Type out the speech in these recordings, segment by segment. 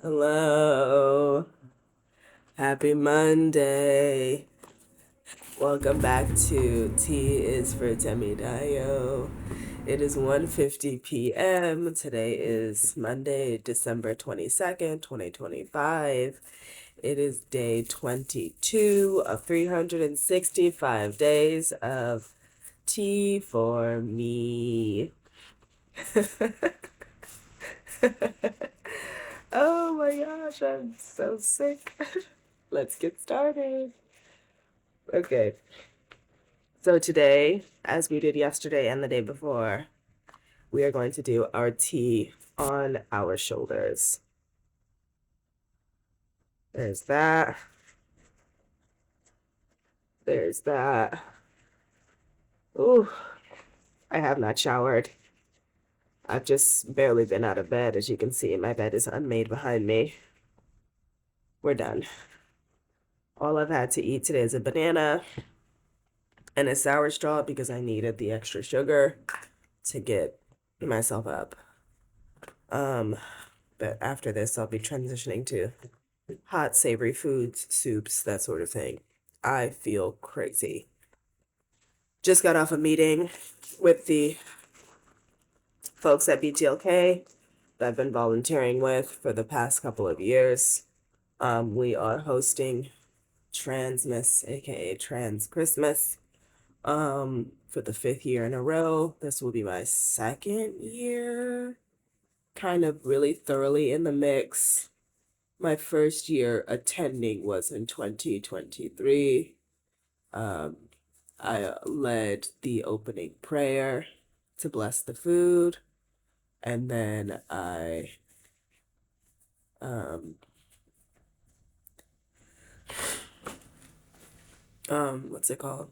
Hello. Happy Monday. Welcome back to T is for Temidayo. It is 1:50 p.m. Today is Monday, December 22nd, 2025. It is day 22 of 365 days of Tea for me. Oh my gosh, I'm so sick. Let's get started. Okay, so today, as we did yesterday and the day before, we are going to do our tea on our shoulders. There's that. There's that. Ooh, I have not showered. I've just barely been out of bed. As you can see, my bed is unmade behind me. We're done. All I've had to eat today is a banana and a sour straw because I needed the extra sugar to get myself up. But after this, I'll be transitioning to hot, savory foods, soups, that sort of thing. I feel crazy. Just got off a meeting with the folks at BTLK that I've been volunteering with for the past couple of years. We are hosting Transmas, aka Trans Christmas, for the 5th year in a row. This will be my 2nd year, kind of really thoroughly in the mix. My first year attending was in 2023. I led the opening prayer to bless the food, and then I what's it called?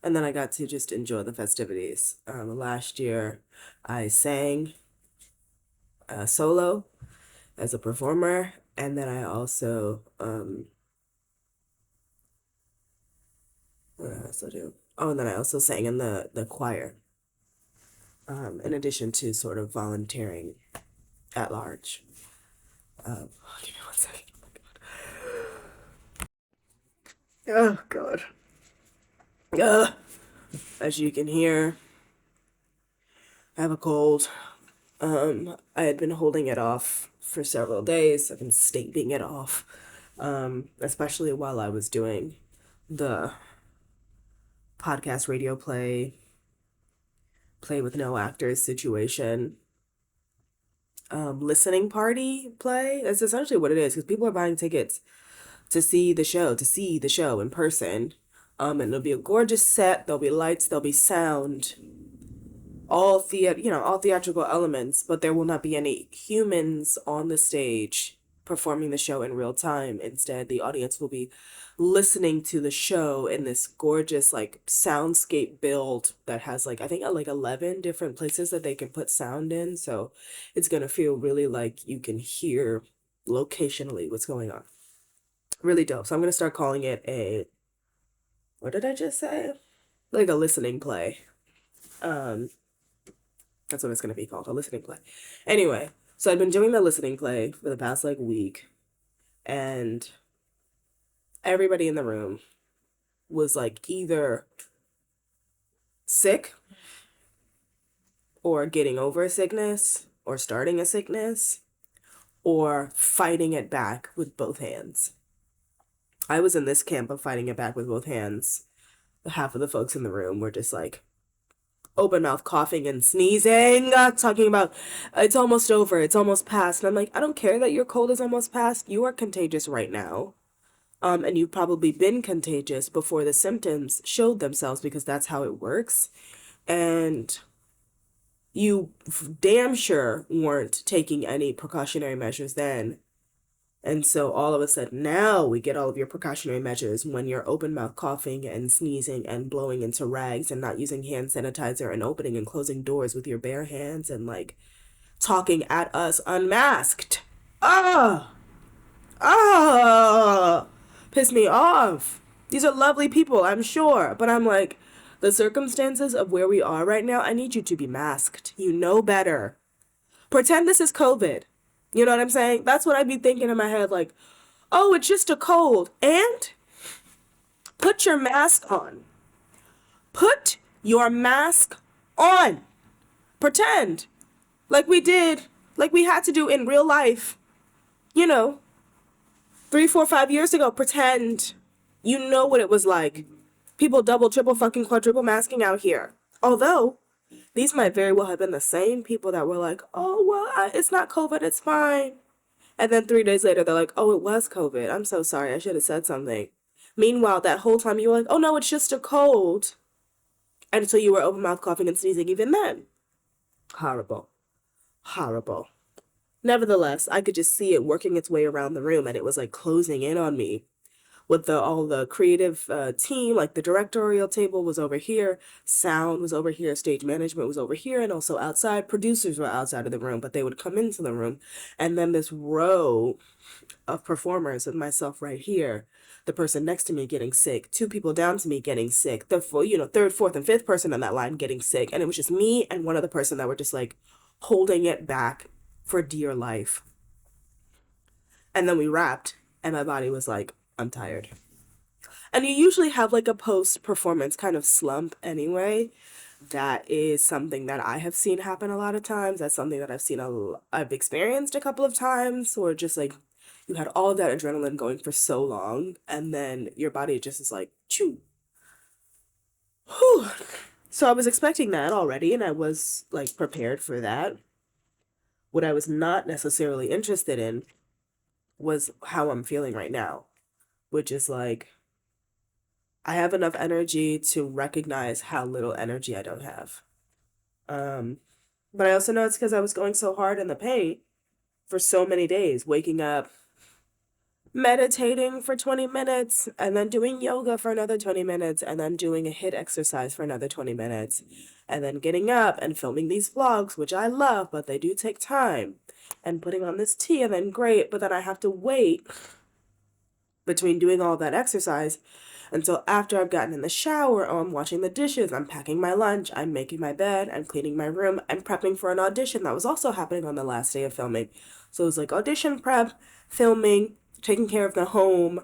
And then I got to just enjoy the festivities. Last year, I sang solo as a performer, and then I also what else I do? Oh, and then I also sang in the choir. In addition to sort of volunteering at large. Give me 1 second. Oh God. As you can hear, I have a cold. I had been holding it off for several days. I've been staving it off, especially while I was doing the podcast radio play with no actors situation, listening party play. That's essentially what it is, because people are buying tickets to see the show in person. And it'll be a gorgeous set. There'll be lights, there'll be sound, all theatrical elements, but there will not be any humans on the stage performing the show in real time. Instead, the audience will be listening to the show in this gorgeous like soundscape build that has like I think like 11 different places that they can put sound in. So it's gonna feel really like you can hear locationally what's going on. Really dope. So I'm gonna start calling it what did I just say? Like a listening play. Um, that's what it's gonna be called, a listening play. Anyway, so I've been doing the listening play for the past like week, and everybody in the room was like either sick or getting over a sickness or starting a sickness or fighting it back with both hands. I was in this camp of fighting it back with both hands. Half of the folks in the room were just like open mouth coughing and sneezing, talking about it's almost over, it's almost past. And I'm like, I don't care that your cold is almost past. You are contagious right now. And you've probably been contagious before the symptoms showed themselves because that's how it works. And you damn sure weren't taking any precautionary measures then. And so all of a sudden now we get all of your precautionary measures when you're open mouth coughing and sneezing and blowing into rags and not using hand sanitizer and opening and closing doors with your bare hands and like talking at us unmasked. Ah! Ah! Piss me off. These are lovely people, I'm sure, but I'm like, the circumstances of where we are right now, I need you to be masked. You know better. Pretend this is COVID. You know what I'm saying? That's what I'd be thinking in my head, like, oh, it's just a cold. And put your mask on. Put your mask on. Pretend like we did, like we had to do in real life, you know, 3, 4, 5 years ago. Pretend you know what it was like. People double, triple, fucking quadruple masking out here. Although, these might very well have been the same people that were like, oh, well, it's not COVID, it's fine. And then 3 days later, they're like, oh, it was COVID. I'm so sorry. I should have said something. Meanwhile, that whole time you were like, oh, no, it's just a cold. And so you were open mouth coughing and sneezing even then. Horrible. Horrible. Nevertheless, I could just see it working its way around the room, and it was like closing in on me with all the creative team. Like the directorial table was over here, sound was over here, stage management was over here, and also outside. Producers were outside of the room, but they would come into the room. And then this row of performers with myself right here, the person next to me getting sick, two people down to me getting sick, the third, fourth, and fifth person on that line getting sick, and it was just me and one other person that were just like holding it back for dear life. And then we wrapped, and my body was like, I'm tired. And you usually have like a post performance kind of slump anyway. That is something that I have seen happen a lot of times. That's something that I've experienced a couple of times, or just like you had all of that adrenaline going for so long, and then your body just is like, chew. Whew. So I was expecting that already, and I was like prepared for that. What I was not necessarily interested in was how I'm feeling right now, which is like, I have enough energy to recognize how little energy I don't have. Um, but I also know it's because I was going so hard in the paint for so many days, waking up, meditating for 20 minutes, and then doing yoga for another 20 minutes, and then doing a HIIT exercise for another 20 minutes, and then getting up and filming these vlogs, which I love, but they do take time, and putting on this tea, and then great, but then I have to wait between doing all that exercise until after I've gotten in the shower, or I'm washing the dishes, I'm packing my lunch, I'm making my bed, I'm cleaning my room, I'm prepping for an audition that was also happening on the last day of filming. So it was like audition prep, filming, taking care of the home,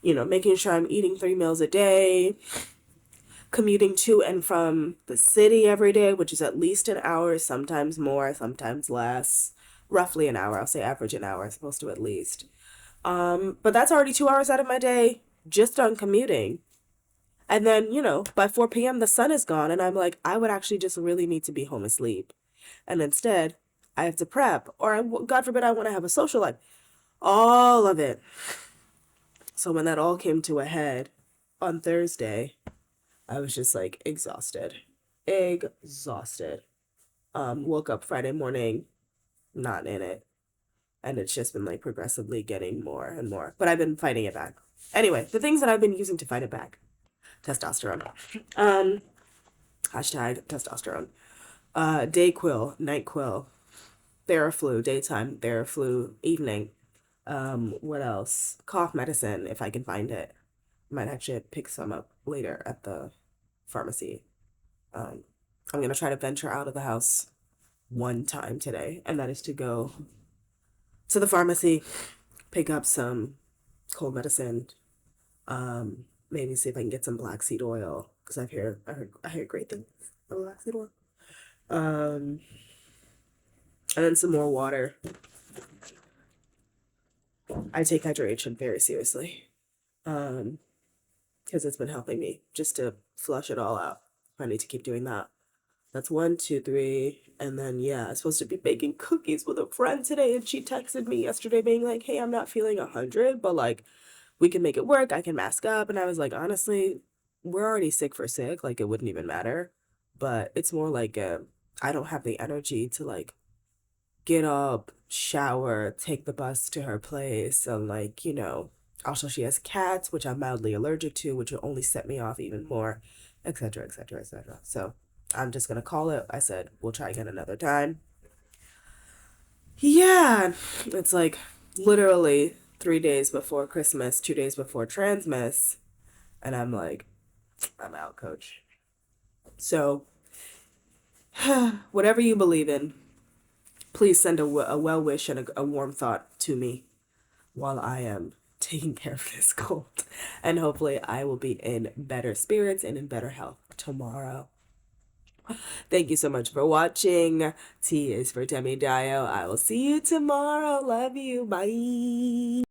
making sure I'm eating 3 meals a day, commuting to and from the city every day, which is at least an hour, sometimes more, sometimes less. Roughly an hour. I'll say average an hour, supposed to at least. But that's already 2 hours out of my day just on commuting. And then, by 4 p.m., the sun is gone, and I'm like, I would actually just really need to be home asleep. And instead, I have to prep, or God forbid, I want to have a social life. All of it. So when that all came to a head on Thursday, I was just like exhausted. Exhausted. Woke up Friday morning, not in it. And it's just been like progressively getting more and more. But I've been fighting it back. Anyway, the things that I've been using to fight it back. Testosterone. Hashtag testosterone. Dayquil, NyQuil, Theraflu, daytime, Theraflu, evening. What else? Cough medicine, if I can find it. Might actually pick some up later at the pharmacy. I'm gonna try to venture out of the house one time today, and that is to go to the pharmacy, pick up some cold medicine, maybe see if I can get some black seed oil, because I heard great things about black seed oil. And then some more water. I take hydration very seriously, because it's been helping me just to flush it all out. I need to keep doing that. That's 1, 2, 3. And then, yeah, I'm supposed to be baking cookies with a friend today. And she texted me yesterday being like, hey, I'm not feeling 100, but like, we can make it work. I can mask up. And I was like, honestly, we're already sick for sick. Like, it wouldn't even matter. But it's more like, I don't have the energy to like get up, shower, take the bus to her place. And like, also she has cats, which I'm mildly allergic to, which will only set me off even more, etc., etc., etc. So I'm just gonna call it. I said, we'll try again another time. Yeah, it's like literally 3 days before Christmas, 2 days before Transmas, and I'm like, I'm out, coach. So, whatever you believe in, please send a well wish and a warm thought to me while I am taking care of this cold. And hopefully, I will be in better spirits and in better health tomorrow. Thank you so much for watching. T is for Temidayo. I will see you tomorrow. Love you. Bye.